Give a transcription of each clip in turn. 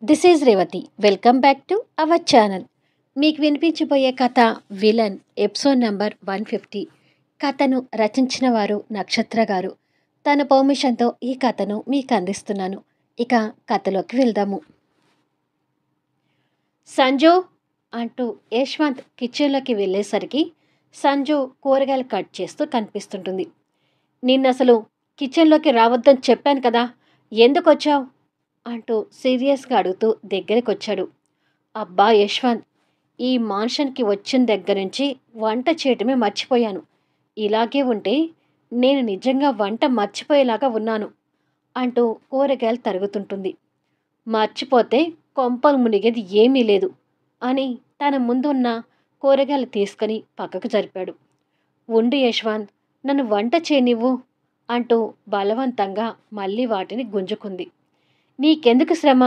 This is Revathi. Welcome back to our channel. మీకు వినిపించబోయే కథ villain episode number 150. కథను రచించిన వారు నక్షత్ర గారు. తన పర్మిషన్తో ఈ కథను మీకు అందిస్తున్నాను. ఇక కథలోకి వెళ్దాము. సంజు అంటూ యశ్వంత్ కిచెన్లోకి వెళ్ళేసరికి సంజు కూరగాయలు కట్ చేస్తూ కనిపిస్తుంటుంది. నిన్నసలు కిచెన్లోకి రావద్దని చెప్పాను కదా, ఎందుకు వచ్చావు అంటూ సీరియస్గా అడుగుతూ దగ్గరికి వచ్చాడు. అబ్బా యశ్వంత్, ఈ మాన్షన్కి వచ్చిన దగ్గర నుంచి వంట చేయటమే మర్చిపోయాను. ఇలాగే ఉంటే నేను నిజంగా వంట మర్చిపోయేలాగా ఉన్నాను అంటూ కూరగాయలు తరుగుతుంటుంది. మర్చిపోతే కొంపలు మునిగేది ఏమీ లేదు అని తన ముందున్న కూరగాయలు తీసుకొని పక్కకు జరిపాడు. ఉండు యశ్వంత్, నన్ను వంట చేయనివ్వు అంటూ బలవంతంగా మళ్ళీ వాటిని గుంజుకుంది. నీకెందుకు శ్రమ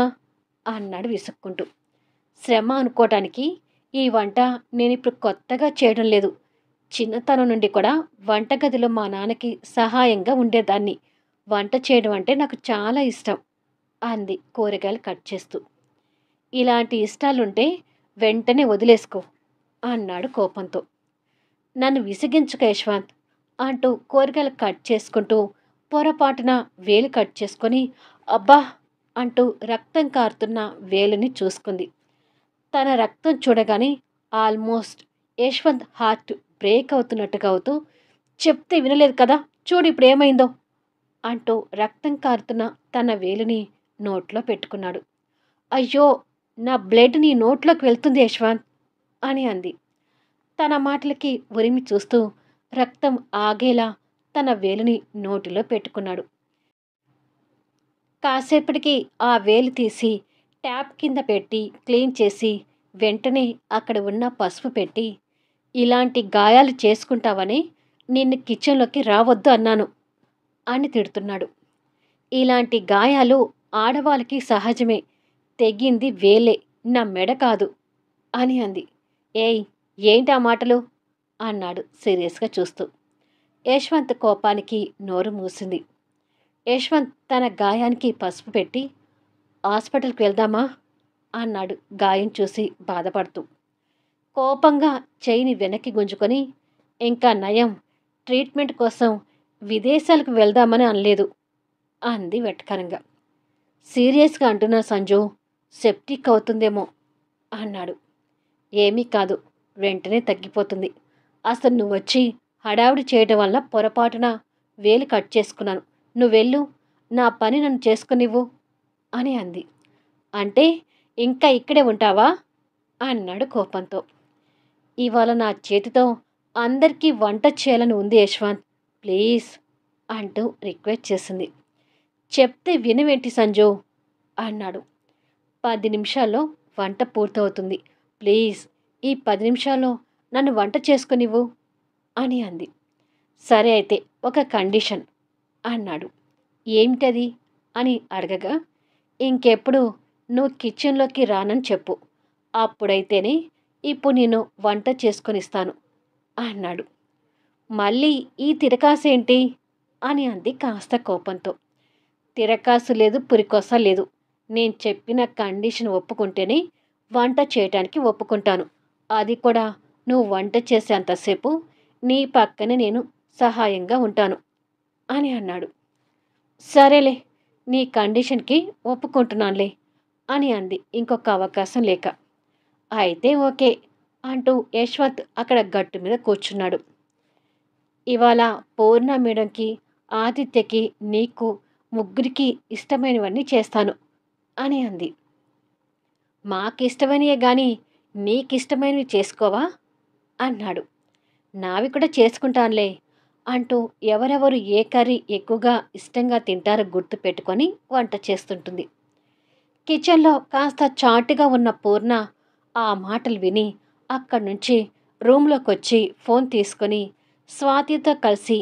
అన్నాడు విసుక్కుంటూ. శ్రమ అనుకోవటానికి ఈ వంట నేనిప్పుడు కొత్తగా చేయడం లేదు. చిన్నతనం నుండి కూడా వంటగదిలో మా నాన్నకి సహాయంగా ఉండేదాన్ని. వంట చేయడం అంటే నాకు చాలా ఇష్టం అంది కూరగాయలు కట్ చేస్తూ. ఇలాంటి ఇష్టాలుంటే వెంటనే వదిలేసుకో అన్నాడు కోపంతో. నన్ను విసిగించుక యశ్వంత్ అంటూ కూరగాయలు కట్ చేసుకుంటూ పొరపాటున వేలు కట్ చేసుకొని అబ్బా అంటూ రక్తం కారుతున్న వేలుని చూసుకుంది. తన రక్తం చూడగానే ఆల్మోస్ట్ యశ్వంత్ హార్ట్ బ్రేక్ అవుతున్నట్టుగా అవుతూ, చెప్తే వినలేదు కదా, చూడు ఇప్పుడు ఏమైందో అంటూ రక్తం కారుతున్న తన వేలుని నోట్లో పెట్టుకున్నాడు. అయ్యో, నా బ్లడ్ నీ నోట్లోకి వెళ్తుంది యశ్వంత్ అని అంది. తన మాటలకి ఉరిమి చూస్తూ రక్తం ఆగేలా తన వేలుని నోటిలో పెట్టుకున్నాడు. కాసేపటికి ఆ వేలు తీసి ట్యాప్ కింద పెట్టి క్లీన్ చేసి వెంటనే అక్కడ ఉన్న పసుపు పెట్టి, ఇలాంటి గాయాలు చేసుకుంటావని నిన్ను కిచెన్లోకి రావద్దు అన్నాను అని తిడుతున్నాడు. ఇలాంటి గాయాలు ఆడవాళ్ళకి సహజమే, తెగింది వేలే, నా మెడ కాదు అని అంది. ఏయ్, ఏంటా మాటలు అన్నాడు సీరియస్గా చూస్తూ. యశ్వంత్ కోపానికి నోరు మూసింది. యశ్వంత్ తన గాయానికి పసుపు పెట్టి హాస్పిటల్కి వెళ్దామా అన్నాడు గాయం చూసి బాధపడుతూ. కోపంగా చెయ్యిని వెనక్కి గుంజుకొని, ఇంకా నయం, ట్రీట్మెంట్ కోసం విదేశాలకు వెళ్దామని అనలేదు అంది వెటకరంగా. సీరియస్గా అంటున్నా సంజు, సెప్టిక్ అవుతుందేమో అన్నాడు. ఏమీ కాదు, వెంటనే తగ్గిపోతుంది. అసలు నువ్వు వచ్చి హడావుడి చేయడం వల్ల పొరపాటున వేలు కట్ చేసుకున్నాను. నువ్వెళ్ళు, నా పని నన్ను చేసుకునివ్వు అని అంది. అంటే ఇంకా ఇక్కడే ఉంటావా అన్నాడు కోపంతో. ఇవాళ నా చేతితో అందరికీ వంట చేయాలని ఉంది యశ్వంత్, ప్లీజ్ అంటూ రిక్వెస్ట్ చేసింది. చెప్తే వినవేంటి సంజు అన్నాడు. 10 నిమిషాల్లో వంట పూర్తవుతుంది, ప్లీజ్ ఈ 10 నిమిషాల్లో నన్ను వంట చేసుకునివ్వు అని అంది. సరే అయితే ఒక కండిషన్ అన్నాడు. ఏమిటది అని అడగగా, ఇంకెప్పుడు నువ్వు కిచెన్లోకి రానని చెప్పు, అప్పుడైతేనే ఇప్పుడు నేను వంట చేసుకొనిస్తాను అన్నాడు. మళ్ళీ ఈ తిరకాసేంటి అని అంది కాస్త కోపంతో. తిరకాసు లేదు, పురికొస లేదు. నేను చెప్పిన కండిషన్ ఒప్పుకుంటేనే వంట చేయటానికి ఒప్పుకుంటాను. అది కూడా నువ్వు వంట చేసేంతసేపు నీ పక్కనే నేను సహాయంగా ఉంటాను అని అన్నాడు. సరేలే, నీ కండిషన్కి ఒప్పుకుంటున్నానులే అని అంది ఇంకొక అవకాశం లేక. అయితే ఓకే అంటూ యశ్వంత్ అక్కడ గట్టు మీద కూర్చున్నాడు. ఇవాళ పూర్ణ మేడంకి, ఆదిత్యకి, నీకు ముగ్గురికి ఇష్టమైనవన్నీ చేస్తాను అని అంది. మాకిష్టమైనయే గాని నీకిష్టమైనవి చేసుకోవా అన్నాడు. నావి కూడా చేసుకుంటానులే అంటూ ఎవరెవరు ఏ కర్రీ ఎక్కువగా ఇష్టంగా తింటారో గుర్తు పెట్టుకొని వంట చేస్తుంటుంది. కిచెన్లో కాస్త చాటుగా ఉన్న పూర్ణ ఆ మాటలు విని అక్కడి నుంచి రూమ్లోకి వచ్చి ఫోన్ తీసుకొని స్వాతితో కలిసి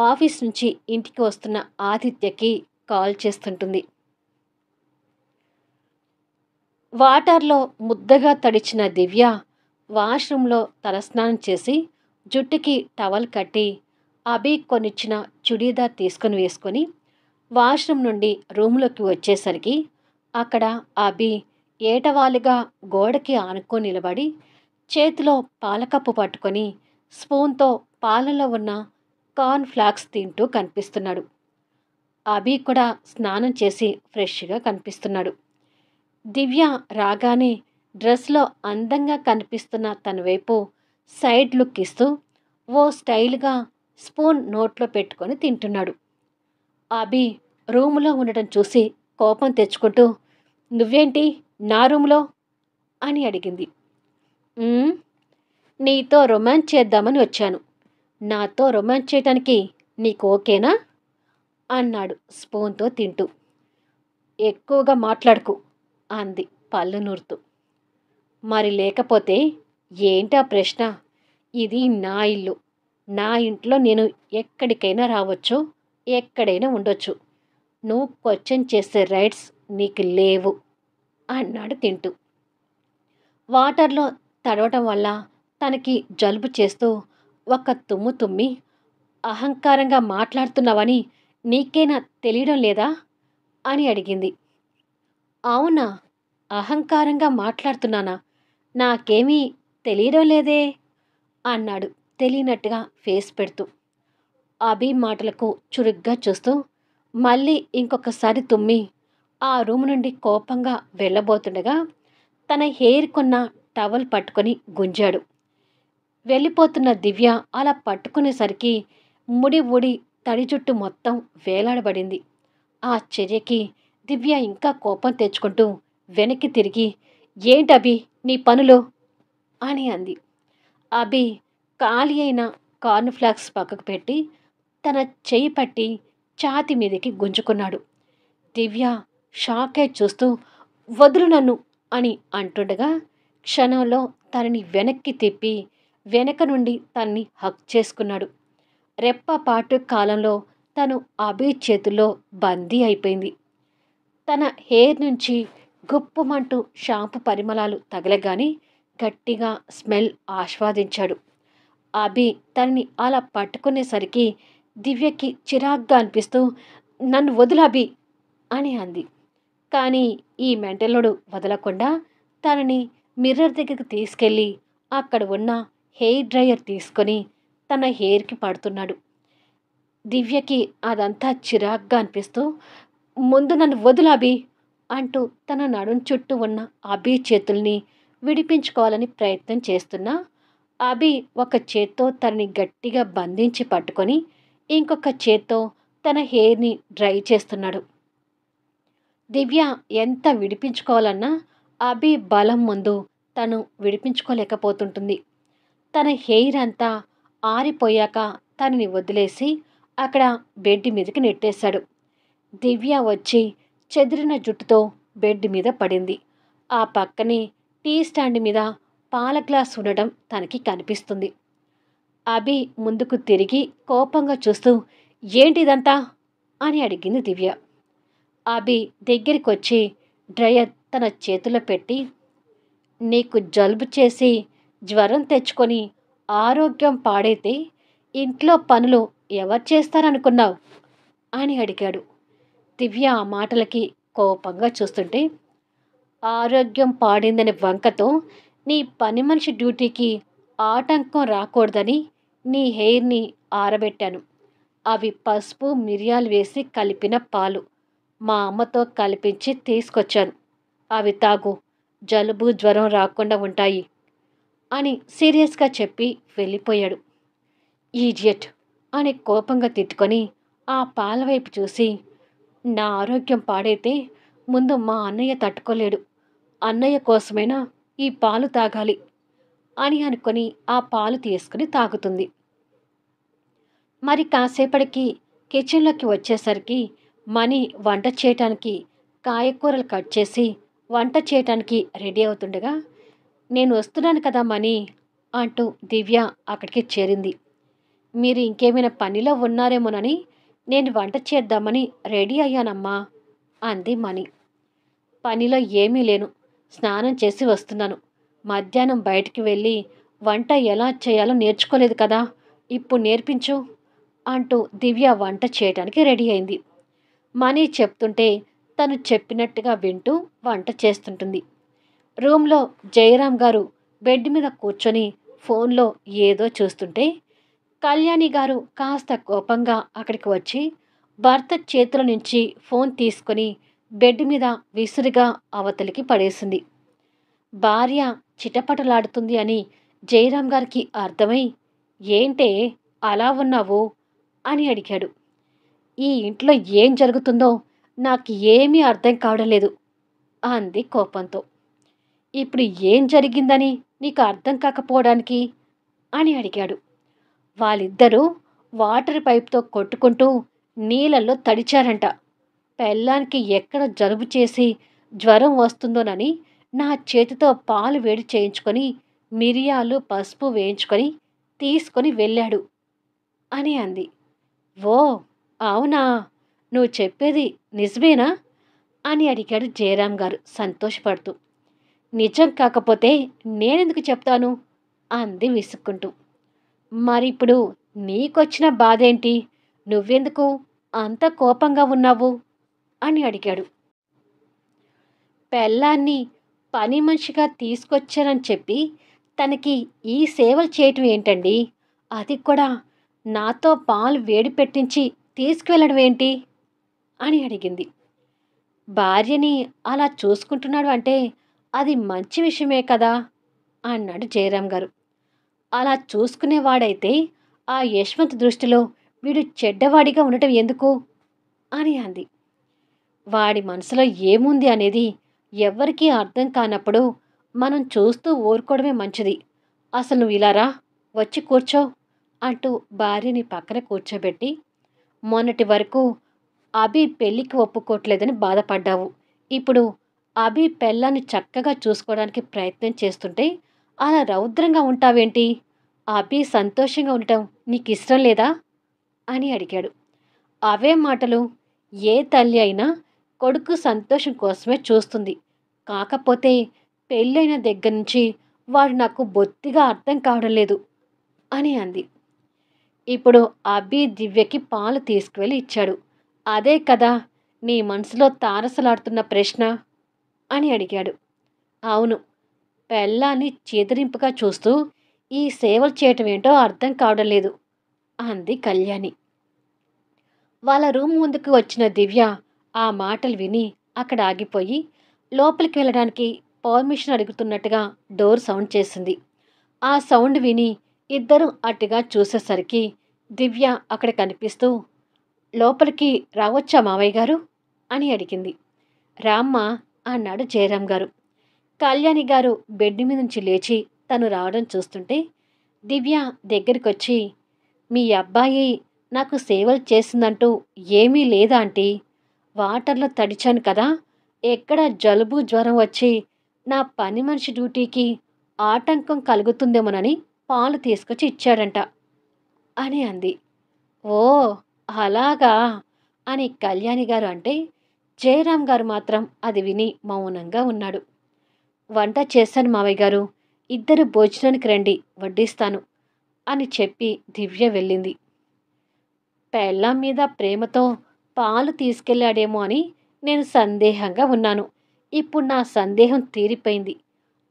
ఆఫీస్ నుంచి ఇంటికి వస్తున్న ఆదిత్యకి కాల్ చేస్తుంటుంది. వాటర్లో ముద్దగా తడిచిన దివ్య వాష్రూమ్లో తలస్నానం చేసి జుట్టుకి టవల్ కట్టి అభి కొనిచ్చిన చుడీదార్ తీసుకొని వేసుకొని వాష్రూమ్ నుండి రూమ్లోకి వచ్చేసరికి అక్కడ అభి ఏటవాలుగా గోడకి ఆనుకొని నిలబడి చేతిలో పాలకప్పు పట్టుకొని స్పూన్తో పాలలో ఉన్న కార్న్ ఫ్లాక్స్ తింటూ కనిపిస్తున్నాడు. అభి కూడా స్నానం చేసి ఫ్రెష్గా కనిపిస్తున్నాడు. దివ్య రాగానే డ్రెస్లో అందంగా కనిపిస్తున్న తన వైపు సైడ్ లుక్ ఇస్తూ ఓ స్టైల్గా స్పూన్ నోట్లో పెట్టుకొని తింటున్నాడు. అభి రూములో ఉండటం చూసి కోపం తెచ్చుకుంటూ, నువ్వేంటి నా రూములో అని అడిగింది. "ఉమ్, నీతో రొమాన్స్ చేద్దామని వచ్చాను. నాతో రొమాన్స్ చేయటానికి నీకు ఓకేనా?" అన్నాడు స్పూన్తో తింటూ. ఎక్కువగా మాట్లాడుకు అంది పళ్ళు నూరుతూ. మరి లేకపోతే ఏంటా ప్రశ్న? ఇది నా ఇల్లు. నా ఇంట్లో నేను ఎక్కడికైనా రావచ్చు, ఎక్కడైనా ఉండొచ్చు. నువ్వు క్వశ్చన్ చేసే రైట్స్ నీకు లేవు అన్నాడు తింటూ. వాటర్లో తడవటం వల్ల తనకి జలుబు చేస్తూ ఒక తుమ్ము తుమ్మి, అహంకారంగా మాట్లాడుతున్నావని నీకేనా తెలియడం లేదా అని అడిగింది. అవునా, అహంకారంగా మాట్లాడుతున్నానా? నాకేమీ తెలియడం లేదే అన్నాడు తెలియనట్టుగా ఫేస్ పెడుతూ. అభి మాటలకు చురుగ్గా చూస్తూ మళ్ళీ ఇంకొకసారి తుమ్మి ఆ రూమ్ నుండి కోపంగా వెళ్ళబోతుండగా తన హెయిర్ కొన్న టవల్ పట్టుకొని గుంజాడు. వెళ్ళిపోతున్న దివ్య అలా పట్టుకునేసరికి ముడి ఊడి తడి జుట్టు మొత్తం వేలాడబడింది. ఆ చర్యకి దివ్య ఇంకా కోపం తెచ్చుకుంటూ వెనక్కి తిరిగి, ఏంటభి నీ పనులు అని అంది. అభి ఖాళీ అయిన కార్న్ ఫ్లాక్స్ పక్కకు పెట్టి తన చెయ్యి పట్టి ఛాతి మీదకి గుంజుకున్నాడు. దివ్య షాక్ అయి చూస్తూ, వదులు నన్ను అని అంటుండగా క్షణంలో తనని వెనక్కి తిప్పి వెనక నుండి తన్ని హక్ చేసుకున్నాడు. రెప్పపాటు కాలంలో తను అభి చేతుల్లో బందీ అయిపోయింది. తన హెయిర్ నుంచి గుప్పుమంటూ షాంపు పరిమళాలు తగలగానే గట్టిగా స్మెల్ ఆస్వాదించాడు. అభి తనని అలా పట్టుకునేసరికి దివ్యకి చిరాగ్గా అనిపిస్తూ, నన్ను వదులు అభి అని అంది. కానీ ఈ మెంటలుడు వదలకుండా తనని మిర్రర్ దగ్గరికి తీసుకెళ్ళి అక్కడ ఉన్న హెయిర్ డ్రయర్ తీసుకొని తన హెయిర్కి పడుతున్నాడు. దివ్యకి అదంతా చిరాగ్గా అనిపిస్తూ, ముందు నన్ను వదులు అభి అంటూ తన నడుం చుట్టూ ఉన్న అభి చేతుల్ని విడిపించుకోవాలని ప్రయత్నం చేస్తున్నా అభి ఒక చేత్తో తనని గట్టిగా బంధించి పట్టుకొని ఇంకొక చేత్తో తన హెయిర్ని డ్రై చేస్తున్నాడు. దివ్య ఎంత విడిపించుకోవాలన్నా అభి బలం ముందు తను విడిపించుకోలేకపోతుంటుంది. తన హెయిర్ అంతా ఆరిపోయాక తనని వదిలేసి అక్కడ బెడ్ మీదకి నెట్టేశాడు. దివ్య వచ్చి చెదిరిన జుట్టుతో బెడ్ మీద పడింది. ఆ పక్కనే టీ స్టాండ్ మీద పాల గ్లాస్ ఉండడం తనకి కనిపిస్తుంది. అభి ముందుకు తిరిగి కోపంగా చూస్తూ, ఏంటిదంతా అని అడిగింది దివ్య. అభి దగ్గరికొచ్చి డ్రయర్ తన చేతిలో పెట్టి, నీకు జలుబు చేసి జ్వరం తెచ్చుకొని ఆరోగ్యం పాడైతే ఇంట్లో పనులు ఎవరు చేస్తారనుకున్నావు అని అడిగాడు. దివ్య ఆ మాటలకి కోపంగా చూస్తుంటే, ఆరోగ్యం పాడిందని వంకతో నీ పని మనిషి డ్యూటీకి ఆటంకం రాకూడదని నీ హెయిర్ని ఆరబెట్టాను. అవి పసుపు మిరియాలు వేసి కలిపిన పాలు మా అమ్మతో కలిపించి తీసుకొచ్చాను. అవి తాగు, జలుబు జ్వరం రాకుండా ఉంటాయి అని సీరియస్గా చెప్పి వెళ్ళిపోయాడు. ఈడియట్ అని కోపంగా తిట్టుకొని ఆ పాల వైపు చూసి, నా ఆరోగ్యం పాడైతే ముందు మా అన్నయ్య తట్టుకోలేడు. అన్నయ్య కోసమైనా ఈ పాలు తాగాలి అని అనుకొని ఆ పాలు తీసుకుని తాగుతుంది. మరి కాసేపటికి కిచెన్లోకి వచ్చేసరికి మణి వంట చేయటానికి కాయకూరలు కట్ చేసి వంట చేయటానికి రెడీ అవుతుండగా, నేను వస్తున్నాను కదా మణి అంటూ దివ్య అక్కడికి చేరింది. మీరు ఇంకేమైనా పనిలో ఉన్నారేమోనని నేను వంట చేద్దామని రెడీ అయ్యానమ్మా అంది మణి. పనిలో ఏమీ లేను, స్నానం చేసి వస్తున్నాను. మధ్యాహ్నం బయటికి వెళ్ళి వంట ఎలా చేయాలో నేర్చుకోలేదు కదా, ఇప్పుడు నేర్పించు అంటూ దివ్య వంట చేయడానికి రెడీ అయింది. మణి చెప్తుంటే తను చెప్పినట్టుగా వింటూ వంట చేస్తుంటుంది. రూమ్లో జయరాం గారు బెడ్ మీద కూర్చొని ఫోన్లో ఏదో చూస్తుంటే కళ్యాణి గారు కాస్త కోపంగా అక్కడికి వచ్చి భర్త చేతుల నుంచి ఫోన్ తీసుకొని బెడ్ మీద విసురుగా అవతలికి పడేసింది. భార్య చిటపటలాడుతుంది అని జయరాం గారికి అర్థమై, ఏంటే అలా ఉన్నావు అని అడిగాడు. ఈ ఇంట్లో ఏం జరుగుతుందో నాకు ఏమీ అర్థం కావడం లేదు అంది కోపంతో. ఇప్పుడు ఏం జరిగిందని నీకు అర్థం కాకపోవడానికి అని అడిగాడు. వాళ్ళిద్దరూ వాటర్ పైప్తో కొట్టుకుంటూ నీళ్ళల్లో తడిచారంట. పెళ్ళానికి ఎక్కడ జలుబు చేసి జ్వరం వస్తుందోనని నా చేతితో పాలు వేడి చేయించుకొని మిరియాలు పసుపు వేయించుకొని తీసుకొని వెళ్ళాడు అని అంది. ఓ అవునా, నువ్వు చెప్పేది నిజమేనా అని అడిగాడు జయరాం గారు సంతోషపడుతూ. నిజం కాకపోతే నేనెందుకు చెప్తాను అంది విసుక్కుంటూ. మరిప్పుడు నీకొచ్చిన బాధేంటి, నువ్వెందుకు అంత కోపంగా ఉన్నావు అని అడిగాడు. పెళ్ళాన్ని పని మనిషిగా తీసుకొచ్చానని చెప్పి తనకి ఈ సేవలు చేయటం ఏంటండి, అది కూడా నాతో పాలు వేడి పెట్టించి తీసుకువెళ్ళడం ఏంటి అని అడిగింది. భార్యని అలా చూసుకుంటున్నాడు అంటే అది మంచి విషయమే కదా అన్నాడు జయరాం గారు. అలా చూసుకునేవాడైతే ఆ యశ్వంత్ దృష్టిలో వీడు చెడ్డవాడిగా ఉండటం ఎందుకు అని అంది. వాడి మనసులో ఏముంది అనేది ఎవ్వరికీ అర్థం కానప్పుడు మనం చూస్తూ ఊరుకోవడమే మంచిది. అసలు నువ్వు ఇలా రా, వచ్చి కూర్చో అంటూ భార్యని పక్కన కూర్చోబెట్టి, మొన్నటి వరకు అభి పెళ్ళికి ఒప్పుకోవట్లేదని బాధపడ్డావు. ఇప్పుడు అభి పెళ్ళాన్ని చక్కగా చూసుకోవడానికి ప్రయత్నం చేస్తుంటే అలా రౌద్రంగా ఉంటావేంటి? అభి సంతోషంగా ఉండటం నీకు ఇష్టం లేదా అని అడిగాడు. అవే మాటలు, ఏ తల్లి అయినా కొడుకు సంతోషం కోసమే చూస్తుంది. కాకపోతే పెళ్ళైన దగ్గర నుంచి వాడు నాకు బొత్తిగా అర్థం కావడం లేదు అని అంది. ఇప్పుడు అభి దివ్యకి పాలు తీసుకువెళ్ళి ఇచ్చాడు. అదే కదా నీ మనసులో తారసలాడుతున్న ప్రశ్న అని అడిగాడు. అవును, పెళ్ళాన్ని చేదరింపుగా చూస్తూ ఈ సేవలు చేయటం ఏంటో అర్థం కావడం లేదు అంది కళ్యాణి. వాళ్ళ రూమ్ ముందుకు వచ్చిన దివ్య ఆ మాటలు విని అక్కడ ఆగిపోయి లోపలికి వెళ్ళడానికి పర్మిషన్ అడుగుతున్నట్టుగా డోర్ సౌండ్ చేసింది. ఆ సౌండ్ విని ఇద్దరు అటుగా చూసేసరికి దివ్య అక్కడ కనిపిస్తూ, లోపలికి రావచ్చా మావయ్య గారు అని అడిగింది. రామ్మా అన్నాడు జయరాం గారు. కళ్యాణి గారు బెడ్ మీద నుంచి లేచి తను రావడం చూస్తుంటే దివ్య దగ్గరికొచ్చి, మీ అబ్బాయి నాకు సేవలు చేసిందంటూ ఏమీ లేదా ఆంటీ? వాటర్లో తడిచాను కదా, ఎక్కడ జలుబు జ్వరం వచ్చి నా పని మనిషి డ్యూటీకి ఆటంకం కలుగుతుందేమోనని పాలు తీసుకొచ్చి ఇచ్చాడంట అని అంది. ఓ అలాగా అని కళ్యాణి గారు అంటే జయరాం గారు మాత్రం అది విని మౌనంగా ఉన్నాడు. వంట చేశాను మావయ్య గారు, ఇద్దరు భోజనానికి రండి, వడ్డిస్తాను అని చెప్పి దివ్య వెళ్ళింది. పెళ్ళాం మీద ప్రేమతో పాలు తీసుకెళ్లాడేమో అని నేను సందేహంగా ఉన్నాను. ఇప్పుడు నా సందేహం తీరిపోయింది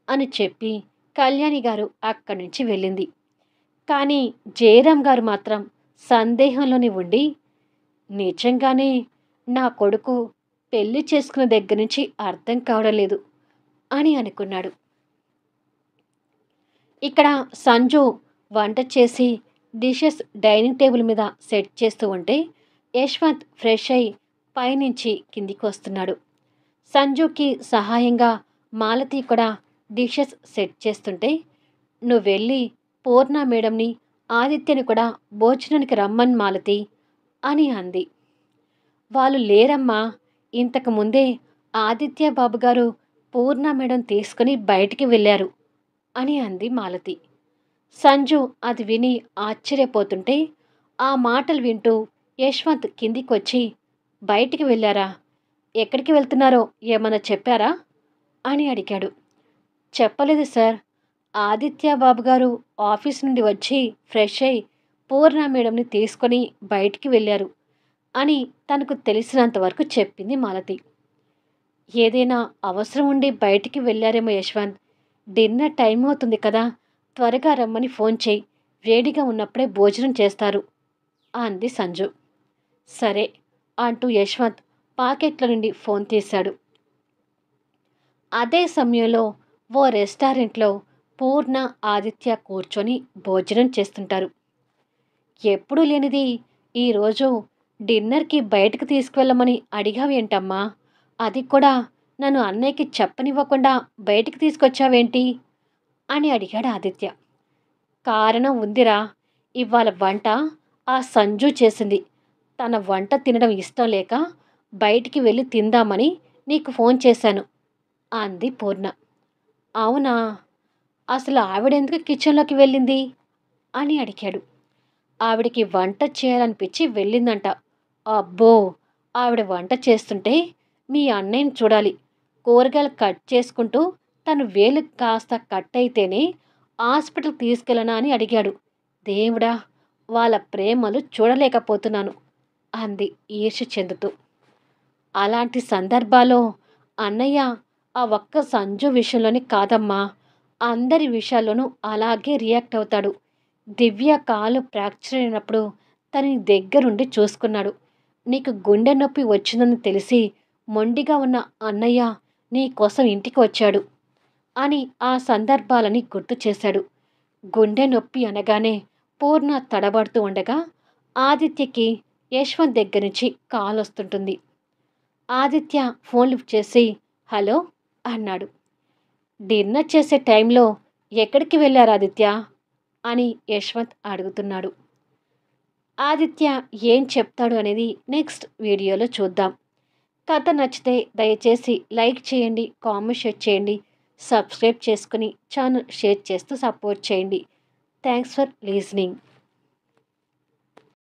అని చెప్పి కళ్యాణి గారు అక్కడి నుంచి వెళ్ళింది. కానీ జయరాం గారు మాత్రం సందేహంలోనే ఉండి, నిజంగానే నా కొడుకు పెళ్లి చేసుకున్న దగ్గర నుంచి అర్థం కావడం లేదు అని అనుకున్నాడు. ఇక్కడ సంజు వంట చేసి డిషెస్ డైనింగ్ టేబుల్ మీద సెట్ చేస్తూ ఉంటే యశ్వంత్ ఫ్రెష్ అయి పైనుంచి కిందికి వస్తున్నాడు. సంజుకి సహాయంగా మాలతి కూడా డిషెస్ సెట్ చేస్తుంటే, నువ్వు వెళ్ళి పూర్ణ మేడంని ఆదిత్యని కూడా భోజనానికి రమ్మని మాలతి అని అంది. వాళ్ళు లేరమ్మా, ఇంతకు ముందే ఆదిత్య బాబు గారు పూర్ణ మేడం తీసుకుని బయటికి వెళ్ళారు అని అంది మాలతి. సంజు అది విని ఆశ్చర్యపోతుంటే ఆ మాటలు వింటూ యశ్వంత్ కిందికొచ్చి, బయటికి వెళ్ళారా? ఎక్కడికి వెళ్తున్నారో ఏమన్నా చెప్పారా అని అడిగాడు. చెప్పలేదు సార్, ఆదిత్య బాబు గారు ఆఫీస్ నుండి వచ్చి ఫ్రెష్ అయి పూర్ణ మేడంని తీసుకొని బయటికి వెళ్ళారు అని తనకు తెలిసినంత వరకు చెప్పింది మాలతి. ఏదైనా అవసరం ఉండి బయటికి వెళ్ళారేమో యశ్వంత్. డిన్నర్ టైం అవుతుంది కదా, త్వరగా రమ్మని ఫోన్ చేయి. వేడిగా ఉన్నప్పుడే భోజనం చేస్తారు అంది సంజు. సరే అంటూ యశ్వంత్ పాకెట్ల నుండి ఫోన్ తీశాడు. అదే సమయంలో ఓ రెస్టారెంట్లో పూర్ణ, ఆదిత్య కూర్చొని భోజనం చేస్తుంటారు. ఎప్పుడూ లేనిది ఈరోజు డిన్నర్‌కి బయటకు తీసుకువెళ్ళమని అడిగావేంటమ్మా? అది కూడా నన్ను అన్నయ్యకి చెప్పనివ్వకుండా బయటికి తీసుకొచ్చావేంటి? అని అడిగాడు ఆదిత్య. కారణం ఉందిరా. ఇవాళ వంట ఆ సంజు చేసింది. తన వంట తినడం ఇష్టం లేక బయటికి వెళ్ళి తిందామని నీకు ఫోన్ చేశాను అంది పూర్ణ. అవునా? అసలు ఆవిడెందుకు కిచెన్‌లోకి వెళ్ళింది? అని అడిగాడు. ఆవిడకి వంట చేయాలనిపించి వెళ్ళిందంట. అబ్బో! ఆవిడ వంట చేస్తుంటే మీ అన్నయ్యని చూడాలి. కూరగాయలు కట్ చేసుకుంటూ తను వేలు కాస్త కట్ అయితేనే హాస్పిటల్‌కి తీసుకెళ్ళనా అని అడిగాడు. దేవుడా! వాళ్ళ ప్రేమలు చూడలేకపోతున్నాను అంది ఈర్ష్య చెందుతూ. అలాంటి సందర్భాల్లో అన్నయ్య ఆ ఒక్క సంజు విషయంలోనే కాదమ్మా, అందరి విషయాల్లోనూ అలాగే రియాక్ట్ అవుతాడు. దివ్య కాలు ఫ్రాక్చర్ అయినప్పుడు తనని దగ్గరుండి చూసుకున్నాడు. నీకు గుండె నొప్పి వచ్చిందని తెలిసి మొండిగా ఉన్న అన్నయ్య నీ కోసం ఇంటికి వచ్చాడు అని ఆ సందర్భాలని గుర్తు చేశాడు. గుండె నొప్పి అనగానే పూర్ణ తడబడుతూ ఉండగా ఆదిత్యకి యశ్వంత్ దగ్గర నుంచి కాల్ వస్తుంటుంది. ఆదిత్య ఫోన్ లిఫ్ట్ చేసి హలో అన్నాడు. డిన్నర్ చేసే టైంలో ఎక్కడికి వెళ్ళారు ఆదిత్య అని యశ్వంత్ అడుగుతున్నాడు. ఆదిత్య ఏం చెప్తాడు అనేది నెక్స్ట్ వీడియోలో చూద్దాం. కథ నచ్చితే దయచేసి లైక్ చేయండి, కామెంట్ షేర్ చేయండి, సబ్స్క్రైబ్ చేసుకుని ఛానల్ షేర్ చేస్తూ సపోర్ట్ చేయండి. Thanks for listening.